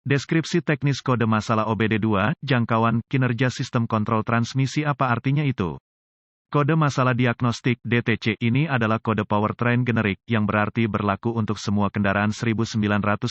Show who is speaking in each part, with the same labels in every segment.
Speaker 1: Deskripsi teknis kode masalah OBD2, jangkauan, kinerja sistem kontrol transmisi apa artinya itu? Kode masalah diagnostik (DTC) ini adalah kode powertrain generik, yang berarti berlaku untuk semua kendaraan 1996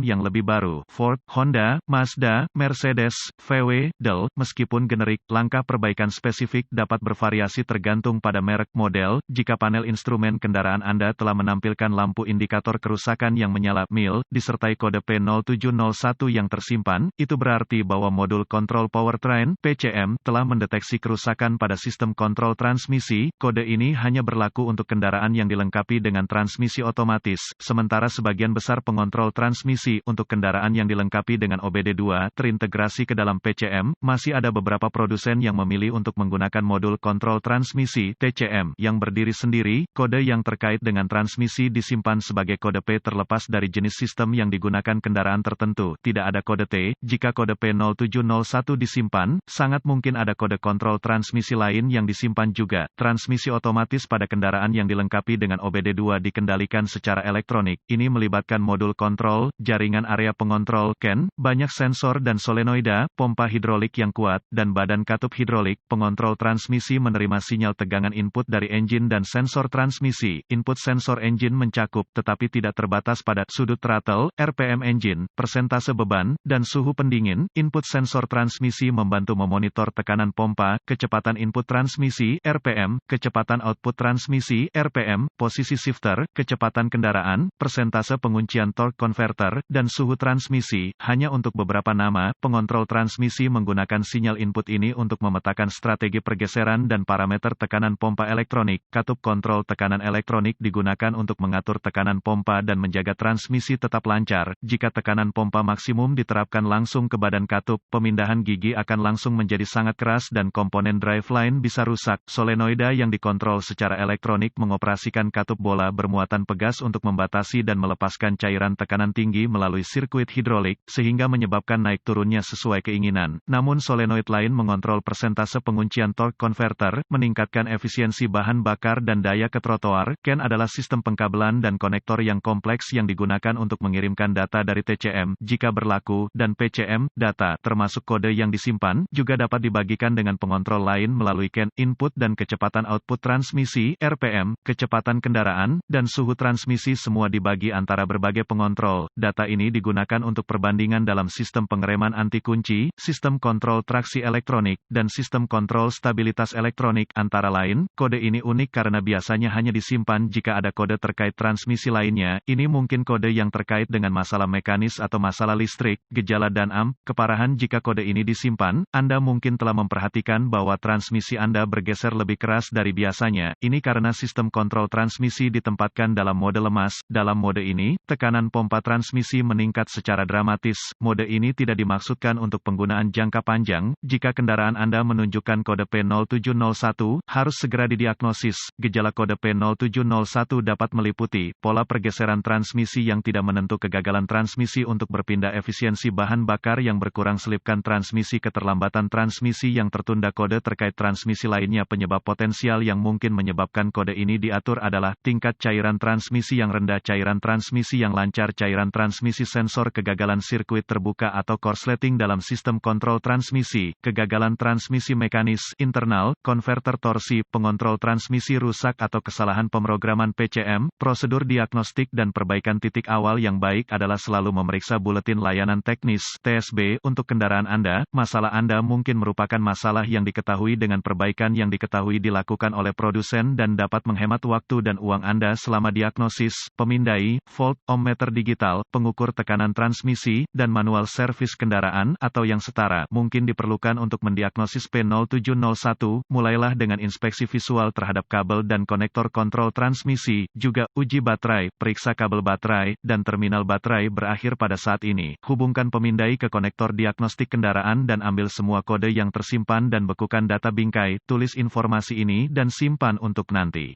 Speaker 1: yang lebih baru, Ford, Honda, Mazda, Mercedes, VW, Dell. Meskipun generik, langkah perbaikan spesifik dapat bervariasi tergantung pada merek model. Jika panel instrumen kendaraan Anda telah menampilkan lampu indikator kerusakan yang menyala (MIL), disertai kode P0701 yang tersimpan, itu berarti bahwa modul kontrol powertrain (PCM) telah mendeteksi kerusakan pada sistem kontrol transmisi. Kode ini hanya berlaku untuk kendaraan yang dilengkapi dengan transmisi otomatis, sementara sebagian besar pengontrol transmisi untuk kendaraan yang dilengkapi dengan OBD2 terintegrasi ke dalam PCM. Masih ada beberapa produsen yang memilih untuk menggunakan modul kontrol transmisi (TCM) yang berdiri sendiri. Kode yang terkait dengan transmisi disimpan sebagai kode P terlepas dari jenis sistem yang digunakan kendaraan tertentu. Tidak ada kode T. Jika kode P0701 disimpan, sangat mungkin ada kode kontrol transmisi lain yang disimpan juga. Transmisi otomatis pada kendaraan yang dilengkapi dengan OBD2 dikendalikan secara elektronik. Ini melibatkan modul kontrol, jaringan area pengontrol (CAN), banyak sensor dan solenoida, pompa hidrolik yang kuat, dan badan katup hidrolik. Pengontrol transmisi menerima sinyal tegangan input dari engine dan sensor transmisi. Input sensor engine mencakup, tetapi tidak terbatas pada, sudut throttle, RPM engine, persentase beban, dan suhu pendingin. Input sensor transmisi membantu memonitor tekanan pompa, kecepatan input transmisi, RPM, kecepatan output transmisi, RPM, posisi shifter, kecepatan kendaraan, persentase penguncian torque converter, dan suhu transmisi. Hanya untuk beberapa nama, pengontrol transmisi menggunakan sinyal input ini untuk memetakan strategi pergeseran dan parameter tekanan pompa elektronik. Katup kontrol tekanan elektronik digunakan untuk mengatur tekanan pompa dan menjaga transmisi tetap lancar. Jika tekanan pompa maksimum diterapkan langsung ke badan katup, pemindahan gigi akan langsung menjadi sangat keras dan komponen driveline bisa rusak. Solenoida yang dikontrol secara elektronik mengoperasikan katup bola bermuatan pegas untuk membatasi dan melepaskan cairan tekanan tinggi melalui sirkuit hidrolik, sehingga menyebabkan naik turunnya sesuai keinginan. Namun solenoid lain mengontrol persentase penguncian torque converter, meningkatkan efisiensi bahan bakar dan daya ke trotoar. CAN adalah sistem pengkabelan dan konektor yang kompleks yang digunakan untuk mengirimkan data dari TCM, jika berlaku, dan PCM. Data, termasuk kode yang disimpan, juga dapat dibagikan dengan pengontrol lain melalui CAN. Input dan kecepatan output transmisi, RPM, kecepatan kendaraan, dan suhu transmisi semua dibagi antara berbagai pengontrol. Data ini digunakan untuk perbandingan dalam sistem pengereman anti kunci, sistem kontrol traksi elektronik, dan sistem kontrol stabilitas elektronik. Antara lain, kode ini unik karena biasanya hanya disimpan jika ada kode terkait transmisi lainnya. Ini mungkin kode yang terkait dengan masalah mekanis atau masalah listrik, gejala dan keparahan. Jika kode ini disimpan, Anda mungkin telah memperhatikan bahwa transmisi Anda bergeser lebih keras dari biasanya. Ini karena sistem kontrol transmisi ditempatkan dalam mode lemas. Dalam mode ini, tekanan pompa transmisi meningkat secara dramatis. Mode ini tidak dimaksudkan untuk penggunaan jangka panjang. Jika kendaraan Anda menunjukkan kode P0701, harus segera didiagnosis. Gejala kode P0701 dapat meliputi pola pergeseran transmisi yang tidak menentu, kegagalan transmisi untuk berpindah, efisiensi bahan bakar yang berkurang, selipkan transmisi, keterlambatan transmisi yang tertunda. Kode terkait transmisi lainnya. Penyebab potensial yang mungkin menyebabkan kode ini diatur adalah tingkat cairan transmisi yang rendah, cairan transmisi yang lancar, cairan transmisi sensor, kegagalan sirkuit terbuka atau korsleting dalam sistem kontrol transmisi, kegagalan transmisi mekanis internal, konverter torsi, pengontrol transmisi rusak atau kesalahan pemrograman PCM. Prosedur diagnostik dan perbaikan. Titik awal yang baik adalah selalu memeriksa buletin layanan teknis (TSB) untuk kendaraan Anda. Masalah Anda mungkin merupakan masalah yang diketahui dengan perbaikan yang diketahui dilakukan oleh produsen dan dapat menghemat waktu dan uang Anda selama diagnosis. Pemindai, volt, ohmmeter digital, pengukur tekanan transmisi, dan manual servis kendaraan, atau yang setara, mungkin diperlukan untuk mendiagnosis P0701. Mulailah dengan inspeksi visual terhadap kabel dan konektor kontrol transmisi, juga uji baterai, periksa kabel baterai, dan terminal baterai. Berakhir pada saat ini, hubungkan pemindai ke konektor diagnostik kendaraan dan ambil semua kode yang tersimpan dan bekukan data bingkai. Tulis informasi ini dan simpan untuk nanti.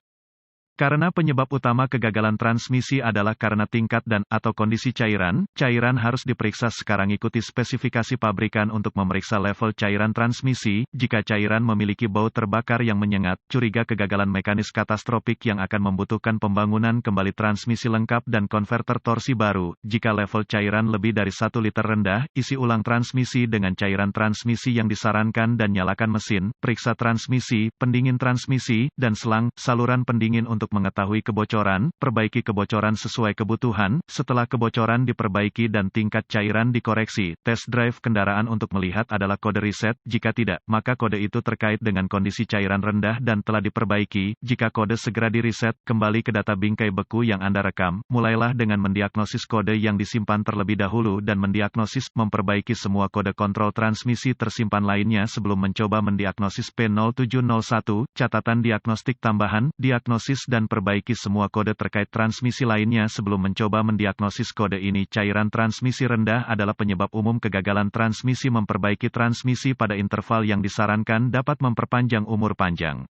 Speaker 1: Karena penyebab utama kegagalan transmisi adalah karena tingkat dan/atau kondisi cairan, cairan harus diperiksa sekarang. Ikuti spesifikasi pabrikan untuk memeriksa level cairan transmisi. Jika cairan memiliki bau terbakar yang menyengat, curiga kegagalan mekanis katastropik yang akan membutuhkan pembangunan kembali transmisi lengkap dan konverter torsi baru. Jika level cairan lebih dari 1 liter rendah, isi ulang transmisi dengan cairan transmisi yang disarankan dan nyalakan mesin. Periksa transmisi, pendingin transmisi, dan selang, saluran pendingin untuk mengetahui kebocoran, perbaiki kebocoran sesuai kebutuhan. Setelah kebocoran diperbaiki dan tingkat cairan dikoreksi, test drive kendaraan untuk melihat adalah kode reset. Jika tidak, maka kode itu terkait dengan kondisi cairan rendah dan telah diperbaiki. Jika kode segera di-reset, kembali ke data bingkai beku yang Anda rekam. Mulailah dengan mendiagnosis kode yang disimpan terlebih dahulu dan mendiagnosis, memperbaiki semua kode kontrol transmisi tersimpan lainnya sebelum mencoba mendiagnosis P0701. Catatan diagnostik tambahan, diagnosis dan perbaiki semua kode terkait transmisi lainnya sebelum mencoba mendiagnosis kode ini. Cairan transmisi rendah adalah penyebab umum kegagalan transmisi. Memperbaiki transmisi pada interval yang disarankan dapat memperpanjang umur panjang.